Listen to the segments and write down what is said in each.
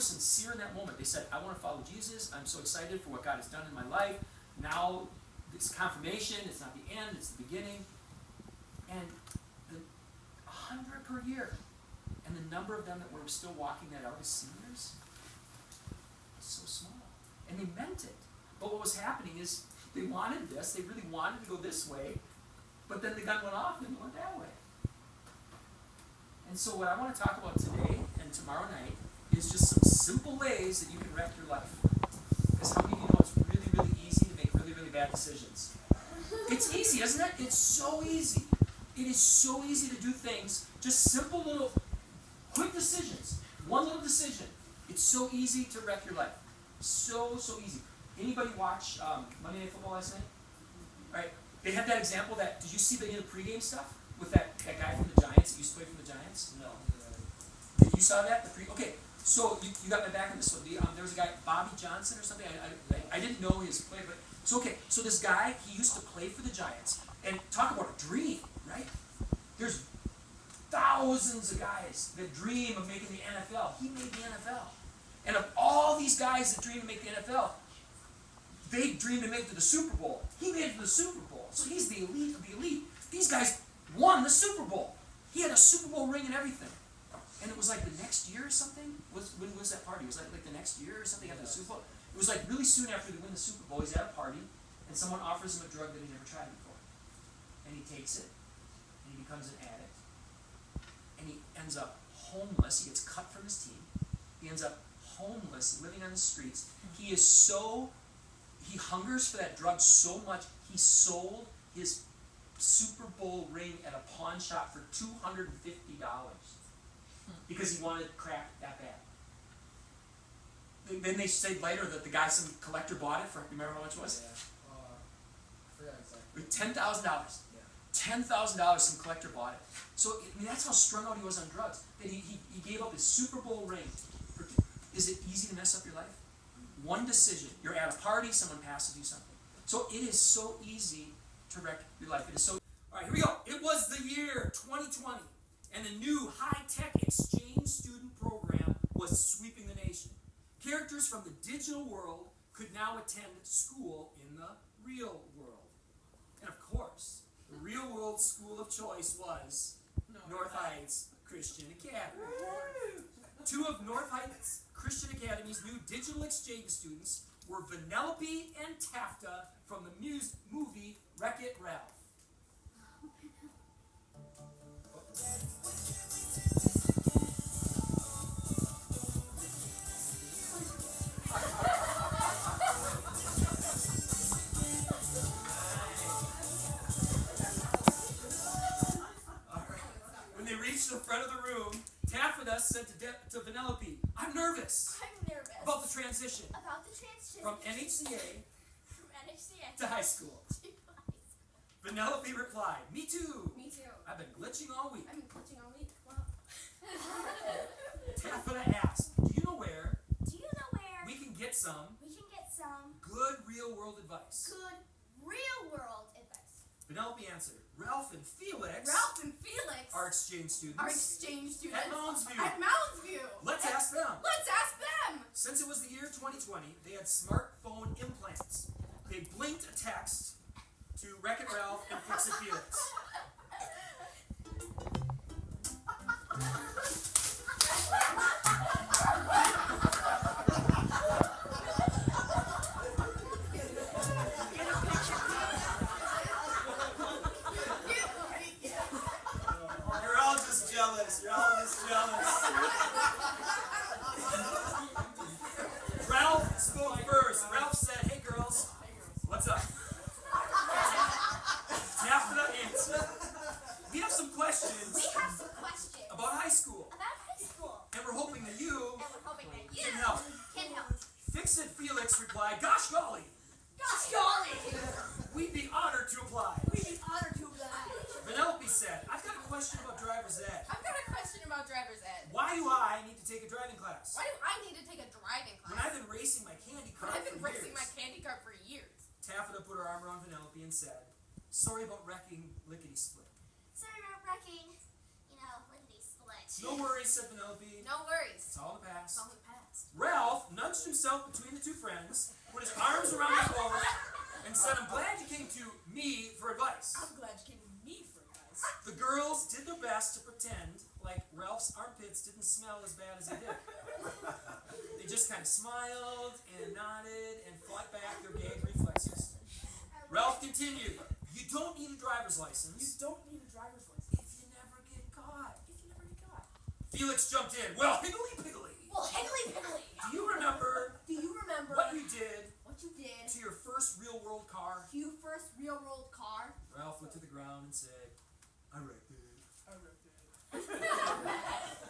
sincere in that moment. They said, I want to follow Jesus. I'm so excited for what God has done in my life. Now, it's confirmation. It's not the end. It's the beginning. And 100 per year. And the number of them that were still walking that out as seniors was so small. And they meant it. But what was happening is they wanted this. They really wanted to go this way. But then the gun went off and it went that way. And so what I want to talk about today and tomorrow night is just some simple ways that you can wreck your life. Because how many of you know it's really, really easy to make really, really bad decisions? It's easy, isn't it? It's so easy. It is so easy to do things, just simple little, quick decisions. One little decision. It's so easy to wreck your life. So, so easy. Anybody watch Monday Night Football last night? All right. They had that example that, did you see the pregame stuff? With that guy from the Giants that used to play for the Giants? No. You saw that? Okay, so you got my back on this one. There was a guy, Bobby Johnson or something. I didn't know his play, but so okay. So this guy, he used to play for the Giants, and talk about a dream, right? There's thousands of guys that dream of making the NFL. He made the NFL, and of all these guys that dream to make the NFL, they dream to make it to the Super Bowl. He made it to the Super Bowl, so he's the elite of the elite. These guys won the Super Bowl. He had a Super Bowl ring and everything. And it was like the next year or something. When was that party? Was that like the next year or something after the Super Bowl? It was like really soon after they win the Super Bowl. He's at a party, and someone offers him a drug that he never tried before. And he takes it, and he becomes an addict. And he ends up homeless. He gets cut from his team. He ends up homeless, living on the streets. He hungers for that drug so much, he sold his Super Bowl ring at a pawn shop for $250 because he wanted crack that bad. Then they said later that the guy, some collector bought it for, remember how much it was? Yeah. I forgot exactly. $10,000. $10,000 some collector bought it. So I mean, that's how strung out he was on drugs. That he gave up his Super Bowl ring. Is it easy to mess up your life? One decision. You're at a party, someone passes you something. So it is so easy to wreck your life. It is so. All right, here we go. It was the year 2020, and the new high-tech exchange student program was sweeping the nation. Characters from the digital world could now attend school in the real world. And of course, the real world school of choice was North Heights Christian Academy. Two of North Heights Christian Academy's new digital exchange students were Vanellope and Taffeta from the movie Wreck-It Ralph. When they reached the front of the room, Taffeta said to Vanellope, I'm nervous. About the transition. From NHCA. To high school. Vanellope replied, Me too. I've been glitching all week. Wow. Taffeta asked, Do you know where we can get some good real-world advice? Vanellope answered, Ralph and Felix are exchange students. At Mounds View. Let's ask them. Since it was the year 2020, they had smartphone implants. They blinked a text to Wreck-It Ralph and Fix It Felix. You're all just jealous. Ralph spoke first. Ralph said, Hey girls, what's up? Taffeta answered. We have some questions about high school. And we're hoping that you can help. Fix It Felix replied, Gosh golly, we'd be honored to apply. Vanellope said, I've got a question about driver's ed. Why do I need to take a driving class? When I've been racing my candy cart for years. Taffeta put her arm around Vanellope and said, Sorry about wrecking lickety split. it. No worries, said Penelope. No worries. It's all in the past. It's all in the past. Ralph nudged himself between the two friends, put his arms around them both, and said, I'm glad you came to me for advice. I'm glad you came to me for advice. The girls did their best to pretend like Ralph's armpits didn't smell as bad as he did. They just kind of smiled and nodded and fought back their gag reflexes. Ralph continued, you don't need a driver's You license don't need a driver's license if you never get caught. if you never get caught. Felix jumped in. Well, higgly-piggly, Well, higgly piggly. do you remember Do you remember what you did what you did to your first real-world car? to your first real world car? Ralph looked to the ground and said, I wrecked it. I wrecked it.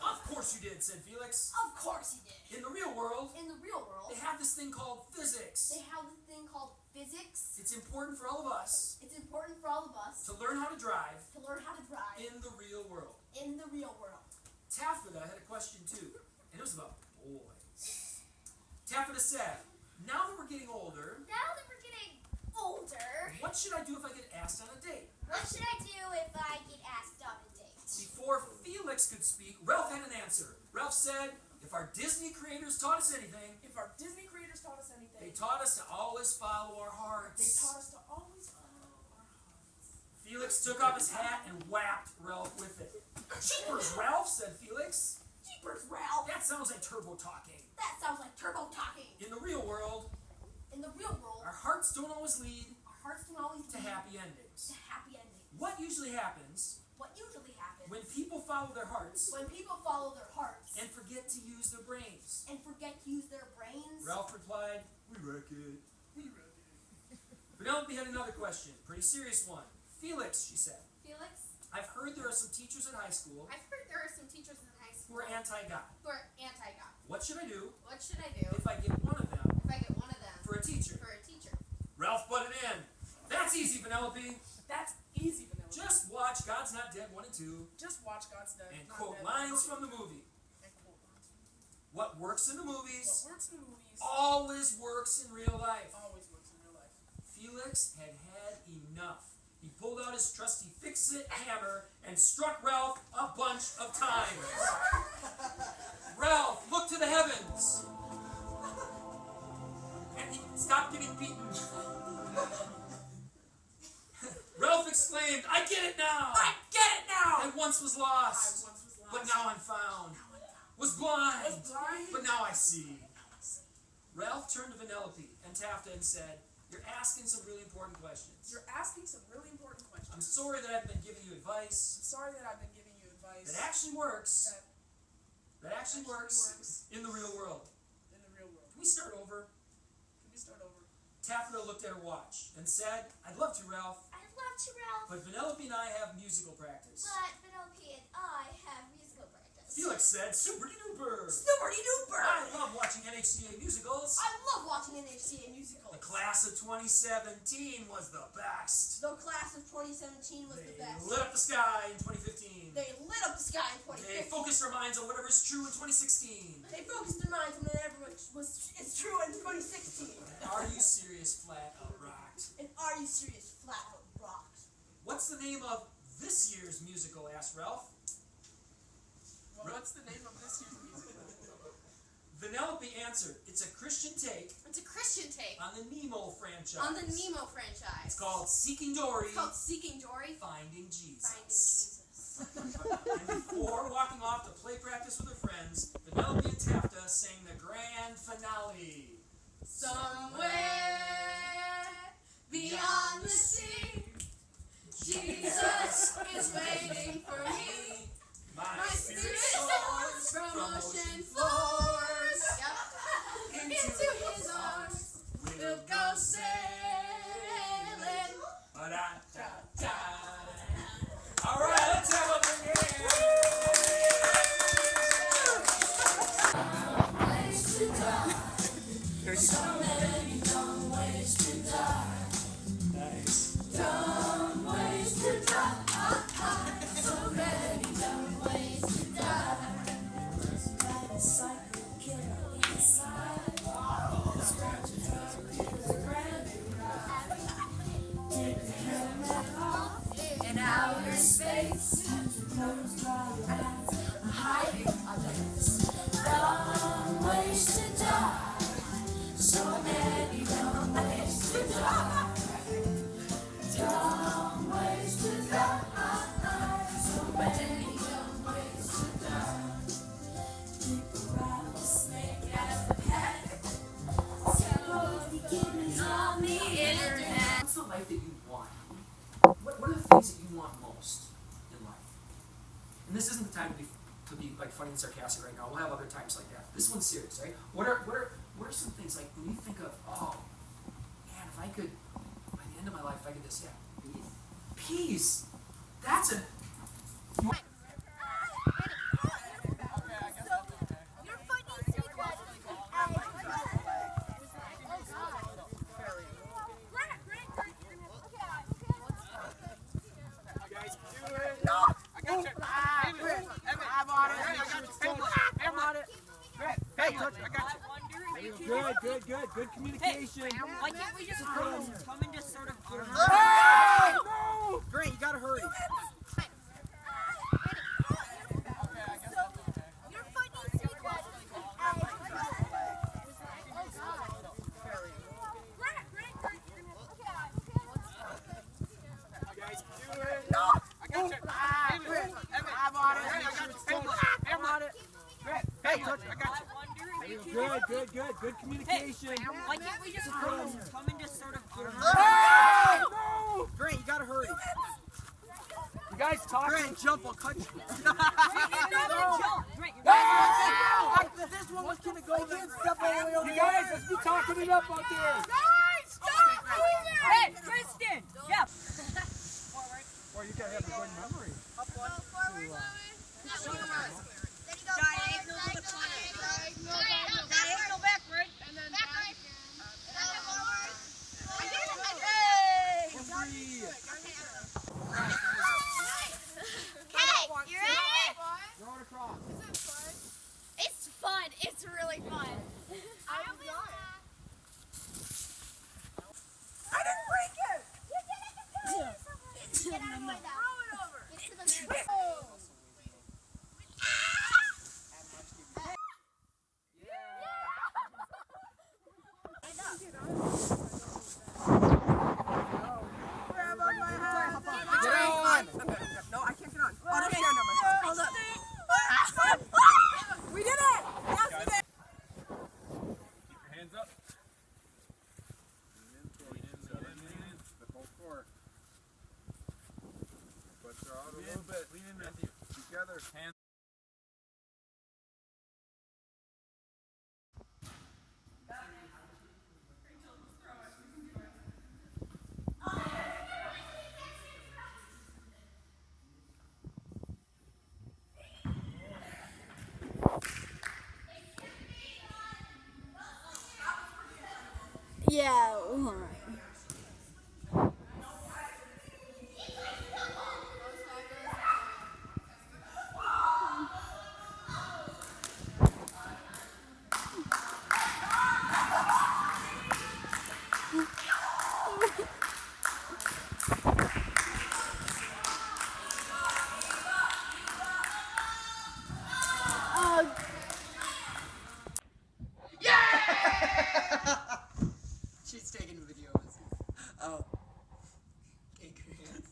Of course you did, said Felix. Of course he did. In the real world, In the real world, they have this thing called physics. they have this thing called physics. It's important for all of us It's important for all of us to learn how to drive to learn how to drive in the real world. in the real world. Taffeta had a question too, and it was about boys. Taffeta said, now that we're getting older, Now that we're getting older, what should I do if I get asked on a date? what should I do if I get asked on a date? Before Felix could speak, Ralph had an answer. Ralph said, if our Disney creators taught us anything, If our Disney creators taught us anything, they taught us to always follow our they hearts. taught us to always follow our hearts. Felix took off his hat and whacked Ralph with it. Jeepers, Ralph, said Felix. Jeepers, Ralph. That sounds like turbo talking. That sounds like turbo talking. In the real world, In the real world, our hearts don't always lead our hearts can always to lead happy endings. to happy endings. What usually happens What usually happens when people follow their hearts when people follow their hearts and forget to use their brains? and forget to use their brains? Ralph replied, we wreck it. We wrecked it. Penelope had another question, pretty serious one. Felix, she said, Felix, I've heard there are some teachers at high school I've heard there are some teachers in high who school are anti-God. who are anti-God. What should I do What should I do if I get one of them if I get one of them for a teacher? for a teacher? Ralph butted in. That's easy, Penelope. That's easy, Vanilla. Just watch God's Not Dead 1 and 2 Just watch God's Dead. and Not quote Dead. lines from the movie. And quote lines from the movie. What works in the movies What works in the movies always works in real life. always works in real life. Felix had had enough. He pulled out his trusty fix-it hammer and struck Ralph a bunch of times. Ralph looked to the heavens. And he stopped getting beaten. Ralph exclaimed, I get it now! I get it now! I once was I lost, once was lost. but now I'm found. Was blind, Was blind, but now I see. Ralph turned to Penelope and Taffeta and said, you're asking some really important questions. You're asking some really important questions. I'm sorry that I've been giving you advice I'm sorry that I've been giving you advice that actually works. that That actually works in the real world. in the real world. Can we start over? Can we start over? Taffeta looked at her watch and said, I'd love to, Ralph, I'd love to, Ralph, but Penelope and I have musical practice. but Penelope and I have musical practice. Felix said, super-duper. Snooperty dooper! I love watching NHCA musicals. I love watching NHCA musicals. The class of 2017 was the best. The class of 2017 was the They best. lit up the sky in 2015. They lit up the sky in They 2015. focused their minds on whatever is true in 2016. They focused their minds on whatever is true in 2016. Are you serious, flat out rocked? And Are You Serious? Flat out rocked. What's the name of this year's musical? Asked Ralph. Well, what's the name of this year's musical? Penelope answered, it's a Christian take It's a Christian take on the Nemo franchise. on the Nemo franchise. It's called Seeking Dory, It's called Seeking Dory, Finding Jesus. Finding Jesus. And before walking off to play practice with her friends, Penelope and Taffeta sang the grand finale. Somewhere beyond the sea, Jesus is waiting for me. My Spirit spirit soars soars from ocean floors. Yep. Into his arms, we'll go sailing. Ba-da-da-da. All right, let's have a big hand. Ways to die. So many dumb ways to die. Nice. Dumb ways to die. So many dumb ways to die. Like a psycho killer inside. Scratching up with a brand new ride. Take the helmet off in outer space. Close dry your eyes. hiding others. Dumb ways to die. So many dumb ways to die. Dumb ways to die. So many dumb ways to die. Take a rattlesnake as a pet. Somebody give me on the internet. What's the life that you want? What are the things that you want most in life? And this isn't the time to be like funny and sarcastic right now. We'll have other times like that. This one's serious, right? What are some things like when you think of, oh man, if I could, by the end of my life, if I could just, yeah, peace. That's a. Your foot needs to be close to the ground. Guys, do it. No! I got you. I'm on it. I got you. I'm on it. Hey, touch. I got you. Good communication. Why can't we just come and just sort of No! Grant, you gotta hurry. Your foot needs to be close to the ground. Guys, do it. No! I got you. I'm on it. I got you. I'm on it. Hey, touch. I got you. Good communication. Why can't we just come and just sort of No! Grant, you gotta hurry. You guys talk. Grant, jump. I'll cut you. This one was gonna go there. Step all the way over. You guys, let's be talking it up out there. Hey, Kristen! Yeah. Or you gotta have a good memory. Diagonal backward. And then back. Okay, you ready? Throw it across. It's fun. It's really fun. I didn't break it. You did it. Get out of my throw it over. Get to the middle. Grab on my hand. Get on. No, I can't get on. Oh, let me stand on myself. Hold up. We did it. Yes, we did. Keep your hands up. Go forward. Push her out a little bit. Lean in there. Together. Hands. Yeah, alright. She's taking video of us. Oh. Okay, Grant.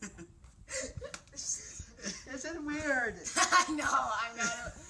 This is weird. I know.